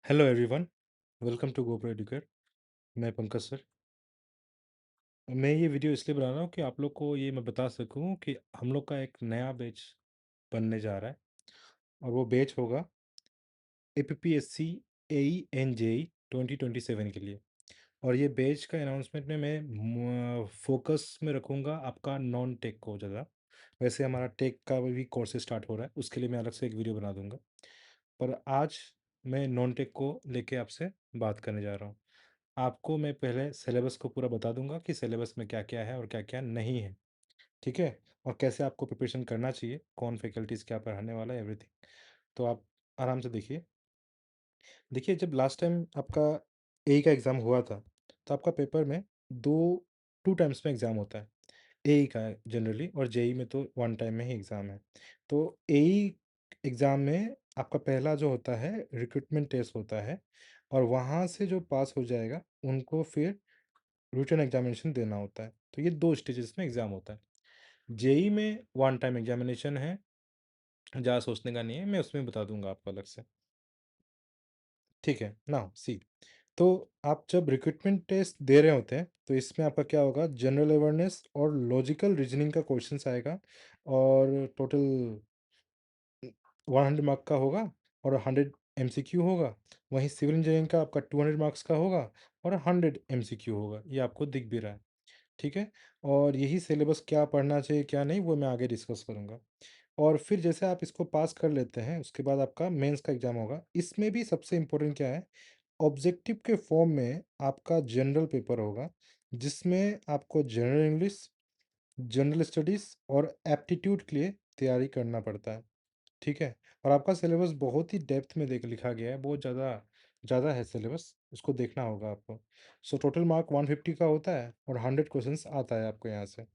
Hello everyone, welcome to GoPro Educate. मैं Pankaj sir. मैं ये वीडियो इसलिए बना रहा हूँ कि आप लोग को ये मैं बता सकूँ कि हम लोग का एक नया बैच बनने जा रहा है और वो बैच होगा APPSC AE एंड JEE 2027 के लिए। और ये बैच का अनाउंसमेंट में मैं फोकस में रखूँगा आपका नॉन टेक को ज़्यादा। वैसे हमारा टेक का भी कोर्स स्टार्ट हो रहा है, उसके लिए मैं अलग से एक वीडियो बना दूँगा। पर आज मैं नॉन टेक को लेके आपसे बात करने जा रहा हूँ। आपको मैं पहले सिलेबस को पूरा बता दूंगा कि सिलेबस में क्या-क्या है और क्या-क्या नहीं है, ठीक है? और कैसे आपको प्रिपरेशन करना चाहिए, कौन फैकल्टीज़ क्या पढ़ाने वाला है, एवरीथिंग। तो आप आराम से देखिए। देखिए, जब लास्ट टाइम आपका एई का एग्ज़ाम हुआ था, तो आपका पेपर में 2 टाइम्स में एग्ज़ाम होता है। एई का जनरली, और जेईई में तो 1 टाइम में ही एग्ज़ाम है। तो एई एग्ज़ाम में आपका पहला जो होता है रिक्रूटमेंट टेस्ट होता है, और वहाँ से जो पास हो जाएगा उनको फिर रिटन एग्जामिनेशन देना होता है। तो ये 2 स्टेजेस में एग्ज़ाम होता है। जेईई में 1 टाइम एग्जामिनेशन है, ज़्यादा सोचने का नहीं है, मैं उसमें बता दूँगा आपको अलग से। ठीक है, नाउ सी, तो आप जब रिक्रूटमेंट टेस्ट दे रहे होते हैं, तो इसमें आपका क्या होगा, जनरल अवेयरनेस और लॉजिकल रीजनिंग का क्वेश्चंस आएगा, और टोटल 100 मार्क का होगा, और 100 एमसीक्यू होगा। वहीं सिविल इंजीनियरिंग का आपका 200 मार्क्स का होगा, और 100 एमसीक्यू होगा। ये आपको दिख भी रहा है, ठीक है? और यही सिलेबस क्या पढ़ना चाहिए, क्या नहीं, वो मैं आगे डिस्कस करूँगा। और फिर जैसे आप इसको पास कर लेते हैं, उसके बाद आपका मेंस का एग्ज़ाम होगा। इसमें भी सबसे इम्पोर्टेंट क्या है, ऑब्जेक्टिव के फॉर्म में आपका जनरल पेपर होगा, जिसमें आपको जनरल इंग्लिश, जनरल स्टडीज़ और एप्टीट्यूड के लिए तैयारी करना पड़ता है। ठीक है? और आपका सिलेबस बहुत ही डेप्थ में देख लिखा गया है, बहुत ज़्यादा ज़्यादा है सिलेबस, उसको देखना होगा आपको। सो टोटल मार्क 150 का होता है, और 100 क्वेश्चंस आता है आपको यहाँ से,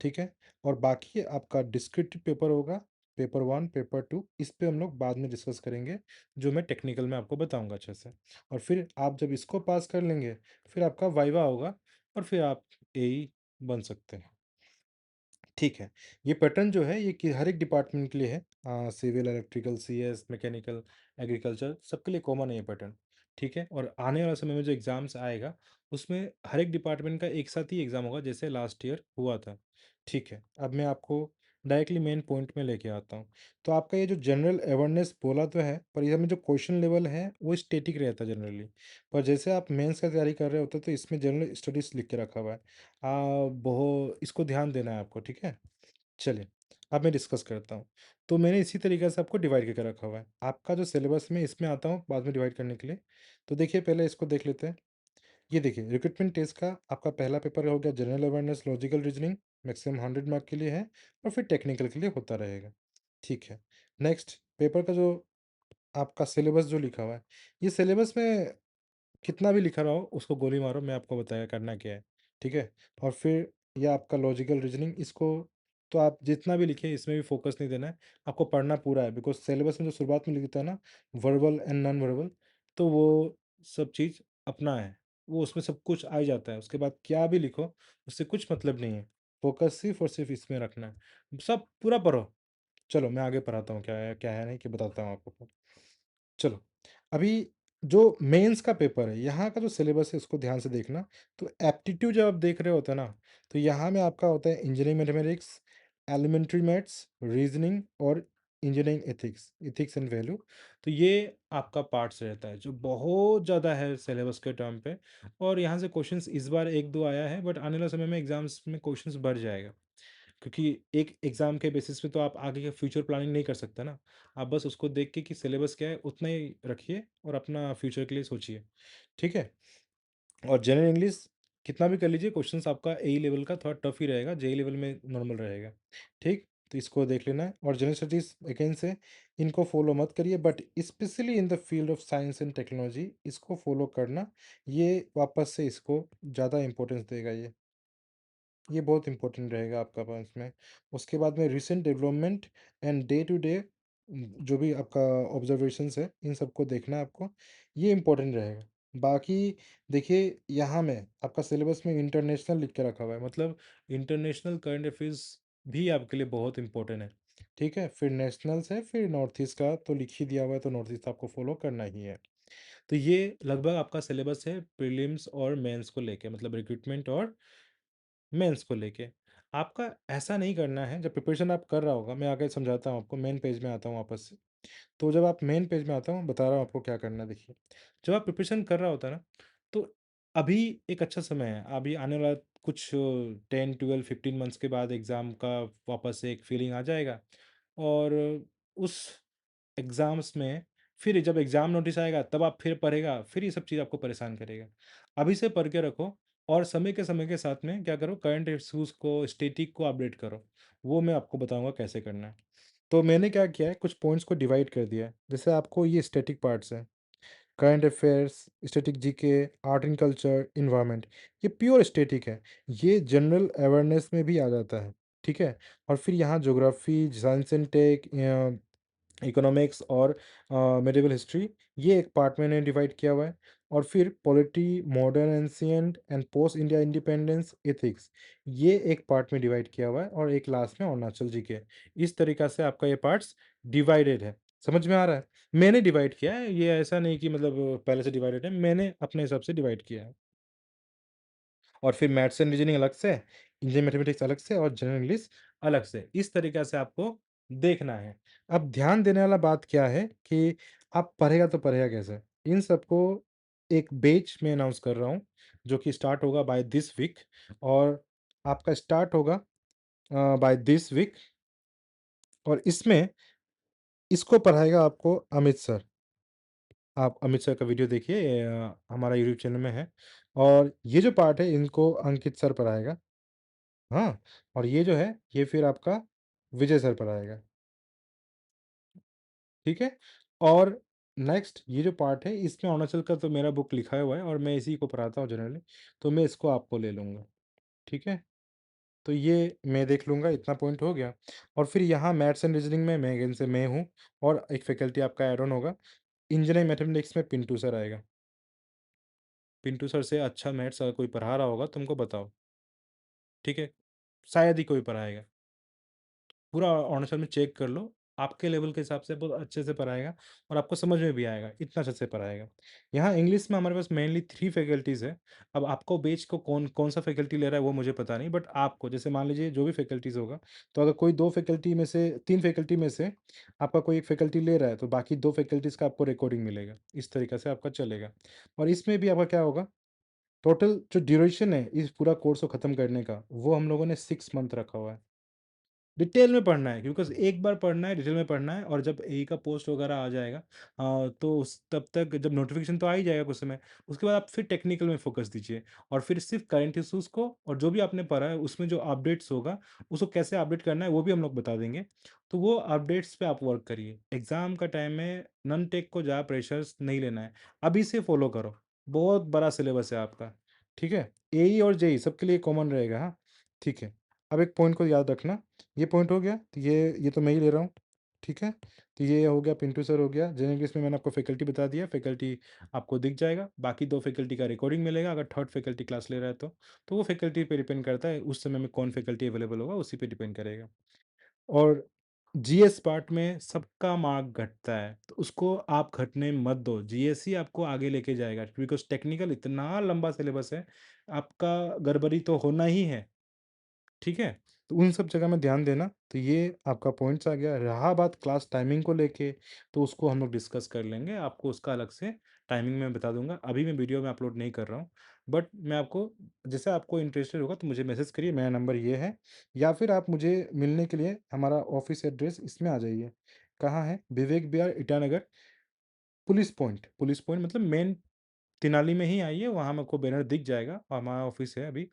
ठीक है? और बाकी आपका डिस्क्रिप्टिव पेपर होगा, पेपर 1, पेपर 2, इस पे हम लोग बाद में डिस्कस करेंगे, जो मैं टेक्निकल में आपको बताऊँगा अच्छे से। और फिर आप जब इसको पास कर लेंगे, फिर आपका वाइवा होगा, और फिर आप एई बन सकते हैं। ठीक है। ये पैटर्न जो है ये कि हर एक डिपार्टमेंट के लिए है। Civil, electrical, CS, mechanical, agriculture, सबके लिए कॉमन है ये पैटर्न। ठीक है? और आने वाले समय में जो एग्ज़ाम्स आएगा, उसमें हर एक डिपार्टमेंट का एक साथ ही एग्ज़ाम होगा, जैसे लास्ट ईयर हुआ था। ठीक है। अब मैं आपको डायरेक्टली मेन पॉइंट में लेके आता हूँ। तो आपका ये जो जनरल अवेयरनेस बोला तो है, पर इसमें जो क्वेश्चन लेवल है वो स्टैटिक रहता है जनरली। पर जैसे आप मेंस का तैयारी कर रहे होते हो, तो इसमें जनरल स्टडीज़ लिख के रखा हुआ है। बहु इसको ध्यान देना है आपको, ठीक है? चलिए, अब मैं डिस्कस करता हूँ। तो मैंने इसी तरीके से आपको डिवाइड करके रखा हुआ है। आपका जो सिलेबस में इसमें आता हूँ बाद में डिवाइड करने के लिए। तो देखिए, पहले इसको देख लेते हैं। ये देखिए, रिक्रूटमेंट टेस्ट का आपका पहला पेपर हो गया general awareness, logical reasoning, maximum 100 mark के लिए है, और फिर टेक्निकल के लिए होता रहेगा। ठीक है। नेक्स्ट पेपर का जो आपका सिलेबस जो लिखा हुआ है, ये सिलेबस में कितना भी लिखा रहा हो उसको गोली मारो, मैं आपको बताया करना क्या है, ठीक है? और फिर ये आपका लॉजिकल रीजनिंग, इसको तो आप जितना भी लिखें इसमें भी फोकस नहीं देना है, आपको पढ़ना पूरा है, बिकॉज़ सिलेबस में जो शुरुआत में लिखता है ना, वर्बल एंड नॉन वर्बल, तो वो सब चीज़ अपना है, वो उसमें सब कुछ आ ही जाता है, उसके बाद क्या भी लिखो उससे कुछ मतलब नहीं है, फोकस सिर्फ़ और सिर्फ़ इसमें रखना है, सब पूरा पढ़ो। चलो मैं आगे पढ़ाता हूँ क्या है नहीं कि बताता हूँ आपको। चलो, अभी जो मेंस का पेपर है, यहाँ का जो सिलेबस है उसको ध्यान से देखना। तो एप्टीट्यूड जब आप देख रहे होते हैं ना, तो यहाँ में आपका होता है engineering mathematics, elementary maths, reasoning और engineering ethics, ethics and value. तो ये आपका पार्ट्स रहता है, जो बहुत ज़्यादा है सिलेबस के टर्म पे, और यहाँ से क्वेश्चंस इस बार 1-2 आया है, बट आने वाले समय में एग्ज़ाम्स में क्वेश्चंस बढ़ जाएगा। क्योंकि एक एग्ज़ाम के बेसिस पे तो आप आगे का फ्यूचर प्लानिंग नहीं कर सकते ना। आप बस उसको देख के कि सिलेबस क्या है उतना ही रखिए, और अपना फ्यूचर के लिए सोचिए, ठीक है? और जनरल इंग्लिश कितना भी कर लीजिए, क्वेश्चंस आपका एई लेवल का थोड़ा टफ ही रहेगा, जेईई लेवल में नॉर्मल रहेगा, ठीक? तो इसको देख लेना है। और जनरल स्टडीज़ अगेन से इनको फॉलो मत करिए, but specially in the field of science and technology इसको फॉलो करना, ये वापस से इसको ज़्यादा इंपॉर्टेंस देगा ये बहुत इंपॉर्टेंट रहेगा आपका पास में। उसके बाद में recent development and day to day जो भी आपका ऑब्जर्वेशंस है, इन सबको देखना है आपको, ये इंपॉर्टेंट रहेगा। बाकी देखिए, यहाँ में आपका सिलेबस में इंटरनेशनल लिख के रखा हुआ है, मतलब इंटरनेशनल करंट अफेयर्स भी आपके लिए बहुत इंपॉर्टेंट है। ठीक है? फिर नेशनल्स है, फिर नॉर्थ ईस्ट का तो लिख ही दिया हुआ है, तो नॉर्थ ईस्ट आपको फ़ॉलो करना ही है। तो ये लगभग आपका सिलेबस है प्रीलिम्स और मेंस को लेके, मतलब रिक्रूटमेंट और मेंस को लेके। आपका ऐसा नहीं करना है, जब प्रिपरेशन आप कर रहा होगा, मैं आगे समझाता हूँ आपको, मेन पेज में आता हूँ वापस से। तो जब आप मेन पेज में आता हूँ, बता रहा हूँ आपको क्या करना है, देखिए। जब आप प्रिपरेशन कर रहा होता है ना, तो अभी एक अच्छा समय है। अभी आने वाला कुछ 10, 12, 15 मंथ्स के बाद एग्ज़ाम का वापस से एक फीलिंग आ जाएगा और उस एग्ज़ाम्स में फिर जब एग्ज़ाम नोटिस आएगा, तब आप फिर पढ़ेगा, फिर ये सब चीज़ आपको परेशान करेगा। अभी से पढ़ के रखो और समय के साथ में क्या करो, करंट इश्यूज़ को, स्टैटिक को अपडेट करो। वो मैं आपको बताऊँगा कैसे करना है। तो मैंने क्या किया है, कुछ पॉइंट्स को डिवाइड कर दिया है। जैसे आपको ये स्टैटिक पार्ट्स हैं, current affairs, static GK, art and culture, environment, ये प्योर स्टैटिक है। ये जनरल अवेयरनेस में भी आ जाता है, ठीक है? और फिर यहाँ geography, science and tech, economics और मेडिवल हिस्ट्री, ये एक पार्ट मैंने डिवाइड किया हुआ है। और फिर polity, modern ancient and post India independence, ethics, ये एक पार्ट में डिवाइड किया हुआ है और एक लास्ट में अरुणाचल जीके। इस तरीक़ा से आपका ये पार्ट्स डिवाइडेड है। समझ में आ रहा है? मैंने डिवाइड किया है, ये ऐसा नहीं कि मतलब पहले से डिवाइडेड है, मैंने अपने हिसाब से डिवाइड किया है। और फिर मैथ्स एंड रीजनिंग अलग से, इंडियन मैथमेटिक्स अलग से और जनरल इंग्लिश अलग से। इस तरीक़ा से आपको देखना है। अब ध्यान देने वाला बात क्या है कि आप पढ़ेगा तो पढ़ेगा कैसे? इन सबको एक बैच में अनाउंस कर रहा हूँ, जो कि स्टार्ट होगा बाय दिस वीक और आपका स्टार्ट होगा बाय दिस वीक और इसमें इसको पढ़ाएगा आपको अमित सर। आप अमित सर का वीडियो देखिए, हमारा यूट्यूब चैनल में है और ये जो पार्ट है इनको अंकित सर पढ़ाएगा। हाँ, और ये जो है, ये फिर आपका विजय सर पढ़ाएगा, ठीक है? और नेक्स्ट ये जो पार्ट है, इसमें अरुणाचल का तो मेरा बुक लिखा हुआ है और मैं इसी को पढ़ाता हूँ जनरली, तो मैं इसको आपको ले लूँगा, ठीक है? तो ये मैं देख लूँगा, इतना पॉइंट हो गया। और फिर यहाँ मैथ्स एंड रीजनिंग में मैं अगेन से मैं हूँ और एक फैकल्टी आपका ऐड ऑन होगा। इंजीनियरिंग मैथमेटिक्स में पिंटू सर आएगा। पिंटू सर से अच्छा मैथ्स अगर कोई पढ़ा रहा होगा, तुमको बताओ, ठीक है? शायद ही कोई पढ़ाएगा। पूरा ऑनलाइन में चेक कर लो, आपके लेवल के हिसाब से बहुत अच्छे से पढ़ाएगा और आपको समझ में भी आएगा, इतना अच्छे से पढ़ाएगा। यहाँ इंग्लिश में हमारे पास मेनली 3 फैकल्टीज़ है। अब आपको बैच को कौन-सा फैकल्टी ले रहा है वो मुझे पता नहीं, बट आपको जैसे मान लीजिए जो भी फैकल्टीज़ होगा, तो अगर कोई 2 फैकल्टी में से 3 फैकल्टी में से आपका कोई एक फैकल्टी ले रहा है, तो बाकी 2 फैकल्टीज़ का आपको रिकॉर्डिंग मिलेगा। इस तरीके से आपका चलेगा और इसमें भी आपका क्या होगा, टोटल जो ड्यूरेशन है इस पूरा कोर्स को खत्म करने का, वो हम लोगों ने 6 मंथ रखा हुआ है। डिटेल में पढ़ना है क्योंकि एक बार पढ़ना है, डिटेल में पढ़ना है और जब एई का पोस्ट वगैरह आ जाएगा तो उस तब तक जब नोटिफ़िकेशन तो आ ही जाएगा कुछ समय, उसके बाद आप फिर टेक्निकल में फ़ोकस दीजिए और फिर सिर्फ़ करंट इश्यूज़ को और जो भी आपने पढ़ा है उसमें जो अपडेट्स होगा, उसको कैसे अपडेट करना है वो भी हम लोग बता देंगे। तो वो अपडेट्स पे आप वर्क करिए। एग्ज़ाम का टाइम में नन टेक को ज़्यादा प्रेशर्स नहीं लेना है, अभी से फ़ॉलो करो। बहुत बड़ा सिलेबस है आपका, ठीक है? एई और जेईई सबके लिए कॉमन रहेगा, हाँ? ठीक है। अब एक पॉइंट को याद रखना, ये पॉइंट हो गया, तो ये तो मैं ही ले रहा हूँ, ठीक है? तो ये हो गया, पिंटू सर हो गया, जनरल इंग्लिश में मैंने आपको फैकल्टी बता दिया, फैकल्टी आपको दिख जाएगा, बाकी 2 फैकल्टी का रिकॉर्डिंग मिलेगा अगर थर्ड फैकल्टी क्लास ले रहा है तो। तो वो फैकल्टी पे डिपेंड करता है, उस समय में कौन फैकल्टी अवेलेबल होगा, उसी पे डिपेंड करेगा। और जीएस पार्ट में सबका मार्क घटता है, तो उसको आप घटने मत दो, जीएस ही आपको आगे लेके जाएगा बिकॉज़ टेक्निकल इतना लंबा सिलेबस है, आपका गड़बड़ी तो होना ही है। ठीक है? तो उन सब जगह में ध्यान देना, तो ये आपका पॉइंट्स आ गया। रहा बात क्लास टाइमिंग को लेके, तो उसको हम लोग डिस्कस कर लेंगे, आपको उसका अलग से टाइमिंग मैं बता दूँगा। अभी मैं वीडियो में अपलोड नहीं कर रहा हूँ, बट मैं आपको जैसे आपको इंटरेस्टेड होगा तो मुझे मैसेज करिए, मेरा नंबर ये है या फिर आप मुझे मिलने के लिए हमारा ऑफ़िस एड्रेस इसमें आ जाइए। कहाँ है? विवेक विहार ईटानगर, पुलिस पॉइंट मतलब मेन तेनाली में ही आइए, वहाँ मेरे को बैनर दिख जाएगा और हमारा ऑफ़िस है अभी।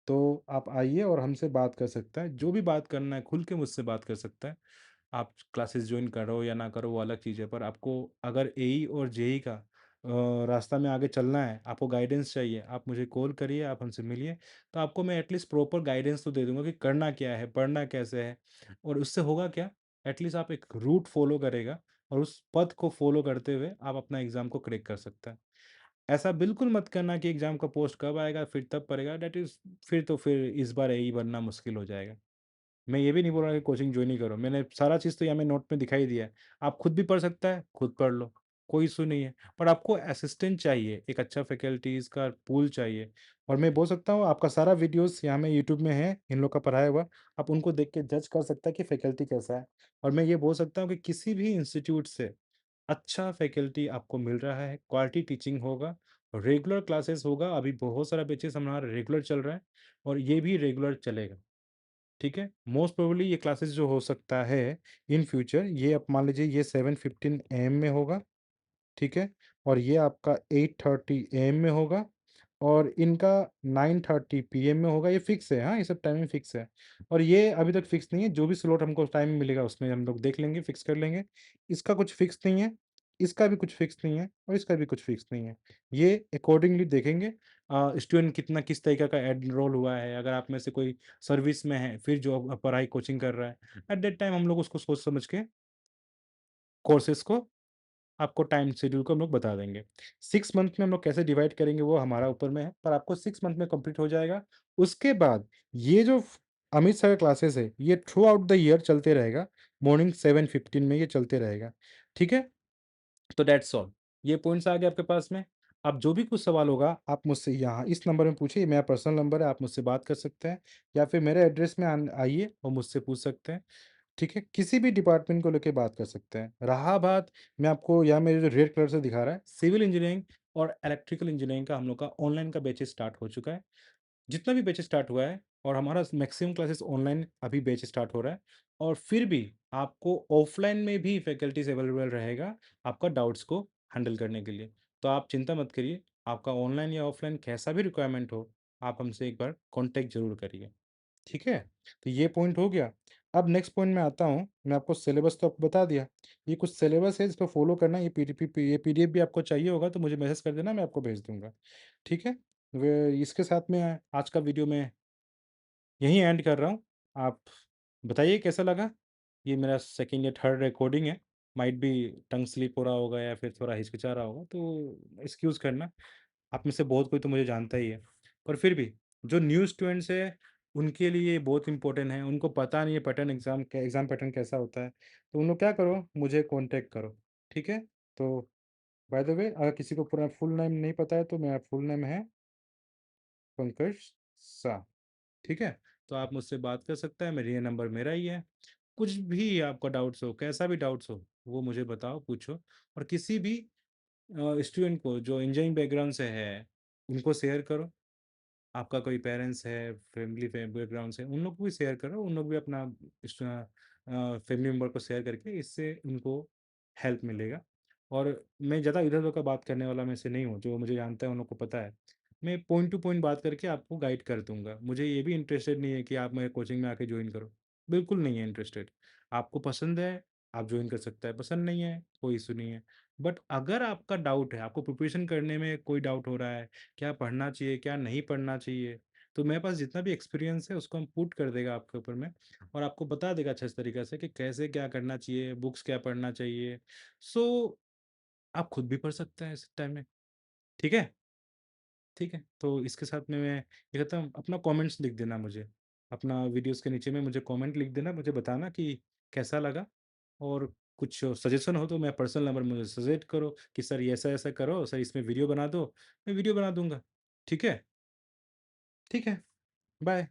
तो आप आइए और हमसे बात कर सकता है, जो भी बात करना है खुल के मुझसे बात कर सकता है। आप क्लासेस जॉइन करो या ना करो वो अलग चीज़ है, पर आपको अगर एई और जेईई का रास्ता में आगे चलना है, आपको गाइडेंस चाहिए, आप मुझे कॉल करिए, आप हमसे मिलिए, तो आपको मैं एटलीस्ट प्रॉपर गाइडेंस तो दे दूँगा कि करना क्या है, पढ़ना कैसे है और उससे होगा क्या, एटलीस्ट आप एक रूट फ़ॉलो करेगा और उस पथ को फ़ॉलो करते हुए आप अपना एग्ज़ाम को क्रैक कर सकते हैं। ऐसा बिल्कुल मत करना कि एग्ज़ाम का पोस्ट कब आएगा, फिर तब पढ़ेगा, दैट इज़ फिर इस बार एई बनना मुश्किल हो जाएगा। मैं ये भी नहीं बोल रहा कि कोचिंग जॉइन ही करो, मैंने सारा चीज़ तो यहाँ में नोट में दिखाई दिया है। आप खुद भी पढ़ सकता है, खुद पढ़ लो, कोई इश्यू नहीं है। पर आपको असिस्टेंट चाहिए, एक अच्छा फैकल्टीज़ का पूल चाहिए। और मैं बोल सकता हूँ आपका सारा वीडियोज़ यहाँ में यूट्यूब में है, इन लोग का पढ़ाया हुआ, आप उनको देख के जज कर सकता है कि फैकल्टी कैसा है। और मैं ये बोल सकता हूँ कि किसी भी इंस्टीट्यूट से अच्छा फैकल्टी आपको मिल रहा है, क्वालिटी टीचिंग होगा, रेगुलर क्लासेस होगा, अभी बहुत सारा बैचेज़ हमारा रेगुलर चल रहा है और ये भी रेगुलर चलेगा। ठीक है? मोस्ट प्रोबेबली ये क्लासेस जो हो सकता है इन फ्यूचर, ये आप मान लीजिए ये 7:15 एएम में होगा, ठीक है? और ये आपका 8:30 एएम में होगा और इनका 9:30 पीएम में होगा, ये फिक्स है, हाँ, ये सब टाइमिंग फिक्स है। और ये अभी तक फिक्स नहीं है, जो भी स्लॉट हमको टाइम मिलेगा उसमें हम लोग देख लेंगे, फिक्स कर लेंगे। इसका कुछ फिक्स नहीं है, इसका भी कुछ फिक्स नहीं है और इसका भी कुछ फिक्स नहीं है। ये अकॉर्डिंगली देखेंगे स्टूडेंट कितना किस तरीके का एनरोल हुआ है, अगर आप में से कोई सर्विस में है, फिर जॉब पढ़ाई कोचिंग कर रहा है, एट दैट टाइम हम लोग उसको सोच समझ के कोर्सेज़ को आपको टाइम शेड्यूल को हम लोग बता देंगे। 6 मंथ में हम लोग कैसे डिवाइड करेंगे वो हमारा ऊपर में है, पर आपको 6 मंथ में कंप्लीट हो जाएगा। उसके बाद ये जो अमित सर का क्लासेस है, ये थ्रू आउट द ईयर चलते रहेगा। मॉर्निंग 7:15 में ये चलते रहेगा। ठीक है? तो दैट्स ऑल। ये पॉइंट्स आ गए आपके पास में। अब जो भी कुछ सवाल होगा आप मुझसे यहाँ इस नंबर में पूछिए, मेरा पर्सनल नंबर है, आप मुझसे बात कर सकते हैं या फिर मेरे एड्रेस में आइए और मुझसे पूछ सकते हैं। ठीक है? किसी भी डिपार्टमेंट को लेके बात कर सकते हैं। रहा बात, मैं आपको यहाँ मेरे जो रेड कलर से दिखा रहा है, सिविल इंजीनियरिंग और इलेक्ट्रिकल इंजीनियरिंग का हम लोग का ऑनलाइन का बैचेज़ स्टार्ट हो चुका है। जितना भी बैच स्टार्ट हुआ है और हमारा मैक्सिमम क्लासेस ऑनलाइन अभी बैच स्टार्ट हो रहा है और फिर भी आपको ऑफलाइन में भी फैकल्टीज अवेलेबल रहेगा आपका डाउट्स को हैंडल करने के लिए। तो आप चिंता मत करिए, आपका ऑनलाइन या ऑफलाइन कैसा भी रिक्वायरमेंट हो, आप हमसे एक बार कॉन्टैक्ट ज़रूर करिए। ठीक है? तो ये पॉइंट हो गया। अब नेक्स्ट पॉइंट में आता हूँ, मैं आपको सिलेबस तो आपको बता दिया। ये कुछ सिलेबस है जिसको फ़ॉलो करना है, ये पीडीएफ भी आपको चाहिए होगा तो मुझे मैसेज कर देना, मैं आपको भेज दूँगा। ठीक है? वे इसके साथ में आज का वीडियो मैं यहीं एंड कर रहा हूँ। आप बताइए कैसा लगा? ये मेरा सेकंड या थर्ड रिकॉर्डिंग है। माइट बी टंग स्लिप हो रहा होगा या फिर थोड़ा हिचकिचा रहा होगा, तो एक्सक्यूज़ करना। आप में से बहुत कोई तो मुझे जानता ही है। पर फिर भी जो न्यू स्टूडेंट्स हैं, उनके लिए ये बहुत इम्पोर्टेंट है। उनको पता नहीं है पैटर्न एग्ज़ाम पैटर्न कैसा होता है। तो उन लोग क्या करो, मुझे कॉन्टैक्ट करो। ठीक है? तो बाय द वे, अगर किसी को पूरा फुल नेम नहीं पता है तो मेरा फुल नेम है पंकज शाह। ठीक है? तो आप मुझसे बात कर सकते हैं, मेरे ये नंबर मेरा ही है। कुछ भी आपका डाउट्स हो, कैसा भी डाउट्स हो, वो मुझे बताओ, पूछो। और किसी भी स्टूडेंट को जो इंजीनियरिंग बैकग्राउंड से है, उनको शेयर करो। आपका कोई पेरेंट्स है, फैमिली बैकग्राउंड से, उन लोग को भी शेयर करो, उन लोग भी अपना फैमिली मेम्बर को शेयर करके इससे उनको हेल्प मिलेगा। और मैं ज़्यादा इधर-उधर का बात करने वाला में से नहीं हूँ, जो मुझे जानता है उन लोग को पता है। मैं पॉइंट टू पॉइंट बात करके आपको गाइड कर दूँगा। मुझे ये भी इंटरेस्टेड नहीं है कि आप मेरे कोचिंग में आके जॉइन करो, बिल्कुल नहीं है इंटरेस्टेड। आपको पसंद है, आप जॉइन कर सकते हैं, पसंद नहीं है, कोई इश्यू नहीं है। बट अगर आपका डाउट है, आपको प्रिपरेशन करने में कोई डाउट हो रहा है, क्या पढ़ना चाहिए, क्या नहीं पढ़ना चाहिए, तो मेरे पास जितना भी एक्सपीरियंस है उसको हम पुट कर देगा आपके ऊपर में और आपको बता देगा अच्छे तरीके से कि कैसे क्या करना चाहिए, बुक्स क्या पढ़ना चाहिए। सो आप खुद भी पढ़ सकते हैं इस टाइम में। ठीक है? ठीक है? तो इसके साथ में मैं ये कहता हूँ, अपना कमेंट्स लिख देना मुझे। अपना वीडियोज़ के नीचे में मुझे कमेंट लिख देना, मुझे बताना कि कैसा लगा और कुछ सजेशन हो तो मैं पर्सनल नंबर मुझे सजेस्ट करो कि सर ये ऐसा-ऐसा करो, सर इसमें वीडियो बना दो, मैं वीडियो बना दूँगा। ठीक है? ठीक है। बाय।